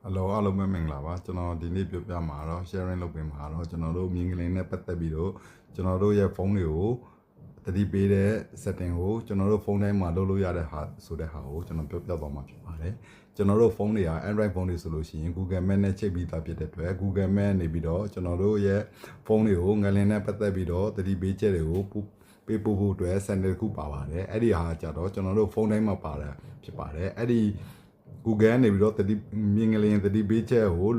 Hello အားလုံးပဲမင်္ဂလာပါကျွန်တော်ဒီနေ့ပြောပြမှာတော့ sharing လုပ်ပေးမှာတော့ကျွန်တော်တို့မြင်ကလေးနဲ့ပတ်သက်ပြီးတော့ကျွန်တော်တို့ရဲ့ဖုန်းတွေကိုတတိပေးတဲ့ setting ကိုကျွန်တော်တို့ဖုန်းတိုင်းမှာလုပ်လို့ရတဲ့ဟာဆိုတဲ့ဟာကိုကျွန်တော်ပြောပြသွားမှာဖြစ်ပါတယ်ကျွန်တော်တို့ဖုန်းတွေက Android ဖုန်းတွေဆိုလို့ရှိရင် Google Map နဲ့ချိတ်ပြီးသားဖြစ်တဲ့အတွက် Google Map နေပြီးတော့ကျွန်တော်တို့ရဲ့ဖုန်းတွေကိုငလင်နဲ့ပတ်သက်ပြီးတော့တတိပေးချက်တွေကိုပေးပို့ဖို့အတွက် sender တစ်ခုပါပါတယ်အဲ့ဒီဟာကြတော့ကျွန်တော်တို့ဖုန်းတိုင်းမှာပါတာဖြစ်ပါတယ်အဲ့ဒီ Google နေပြီးတော့မြင်ကလေးတတိပေးချက်ကို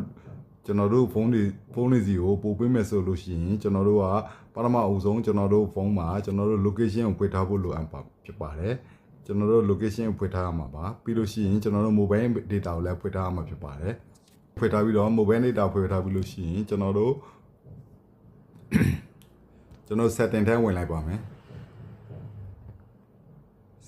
ကျွန်တော်တို့ဖုန်းတွေစီကိုပို့ပေးမယ်ဆိုလို့ရှိရင်ကျွန်တော်တို့ကပထမအဦးဆုံးကျွန်တော်တို့ဖုန်းမှာကျွန်တော်တို့ location ကိုဖွင့်ထားဖို့လိုအပ်ပါဖြစ်ပါတယ်ကျွန်တော်တို့ location ကိုဖွင့်ထားရမှာပါပြီးလို့ရှိရင်ကျွန်တော်တို့ mobile data ကိုလည်းဖွင့်ထားရမှာဖြစ်ပါတယ်ဖွင့်ထားပြီးတော့ mobile data ဖွင့်ထားပြီးလို့ရှိရင်ကျွန်တော်တို့ setting ထဲဝင်လိုက်ပါမယ်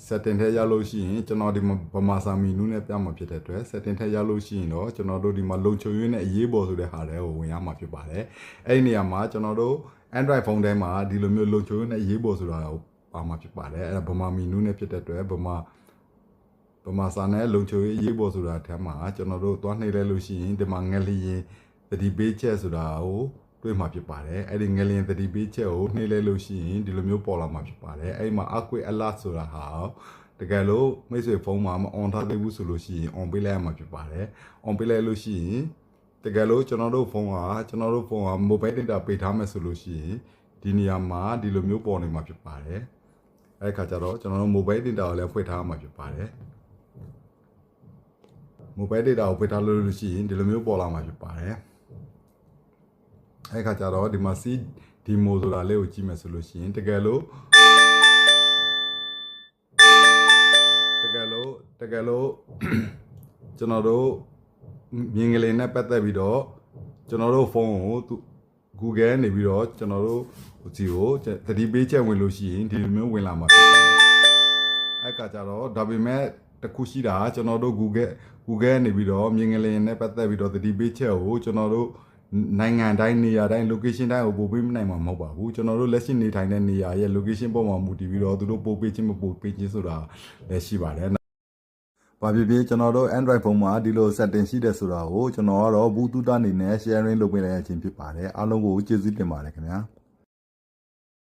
setting ထဲရောက်လို့ရှိရင်ကျွန်တော်ဒီဗမာစာမီနူးနဲ့ပြမှာဖြစ်တဲ့အတွက် setting ထဲရောက်လို့ရှိရင်တော့ကျွန်တော်တို့ဒီမှာလုံခြုံရေးနဲ့အရေးပေါ်ဆိုတဲ့ဟာတွေကိုဝင်ရမှာဖြစ်ပါတယ်အဲ့ဒီနေရာမှာကျွန်တော်တို့ Android ဖုန်းထဲမှာဒီလိုမျိုးလုံခြုံရေးနဲ့အရေးပေါ်ဆိုတာကိုပါမှာဖြစ်ပါတယ်အဲ့ဒါဗမာမီနူးနဲ့ဖြစ်တဲ့အတွက်ဗမာစာနဲ့လုံခြုံရေးအရေးပေါ်ဆိုတာထဲမှာကျွန်တော်တို့သွားနှိပ်လိုက်လို့ရှိရင်ဒီမှာငလျင်တတိပေးချက်ဆိုတာကိုတွေ့မှာဖြစ်ပါတယ်အဲ့ဒီငလျင်တတိပေးချက်ကိုနှိပ်လိုက်လို့ရှိရင်ဒီလိုမျိုးပေါ်လာမှာဖြစ်ပါတယ်အဲ့ဒီမှာ earthquake alert ဆိုတာဟာတကယ်လို့မိတ်ဆွေဖုန်းမှာမ on ထားသေးဘူးဆိုလို့ရှိရင် on ပေးလိုက်ရမှာဖြစ်ပါတယ် on ပေးလိုက်လို့ရှိရင်တကယ်လို့ကျွန်တော်တို့ဖုန်းက mobile data ပေးထားမယ်ဆိုလို့ရှိရင်ဒီနေရာမှာဒီလိုမျိုးပေါ်နေမှာဖြစ်ပါတယ်အဲ့ခါကျတော့ကျွန်တော်တို့ mobile data ကိုလည်းဖွင့်ထားမှာဖြစ်ပါတယ် mobile data ကိုဖွင့်ထားလို့ရှိရင်ဒီလိုမျိုးပေါ်လာမှာဖြစ်ပါတယ်အဲ့ခါကျတော့ဒီမှာ C demo ဆိုတာလေးကိုကြည့်မယ်ဆိုလို့ရှိရင်တကယ်လို့ကျွန်တော်တို့မြင်ကလေးနဲ့ပတ်သက်ပြီးတော့ကျွန်တော်တို့ဖုန်းကိုGoogle နေပြီးတော့ကျွန်တော်တို့ဒီကိုသတိပေးချက်ဝင်လို့ရှိရင်ဒီလိုမျိုးဝင်လာမှာဖြစ်ပါတယ်အဲ့ခါကျတော့ဒါပေမဲ့တခုရှိတာကျွန်တော်တို့ Google နေပြီးတော့မြင်ကလေးနဲ့ပတ်သက်ပြီးတော့သတိပေးချက်ကိုကျွန်တော်တို့နိုင်ငံတိုင်းနေရာတိုင်း location တိုင်းကိုပို့ပေးနိုင်မှာမဟုတ်ပါဘူးကျွန်တော်တို့လက်ရှိနေထိုင်တဲ့နေရာရဲ့ location ပေါ်မှာမူတည်ပြီးတော့သူတို့ပို့ပေးခြင်းမပို့ပေးခြင်းဆိုတာလည်းရှိပါတယ်ဘာဖြစ်ဖြစ်ကျွန်တော်တို့ Android ဖုန်းမှာဒီလို setting ရှိတယ်ဆိုတာကိုကျွန်တော်ကတော့ဘူးတူတာအနေနဲ့ sharing လုပ်ပေးလိုက်ရခြင်းဖြစ်ပါတယ်အားလုံးကိုကျေးဇူးတင်ပါတယ်ခင်ဗျာ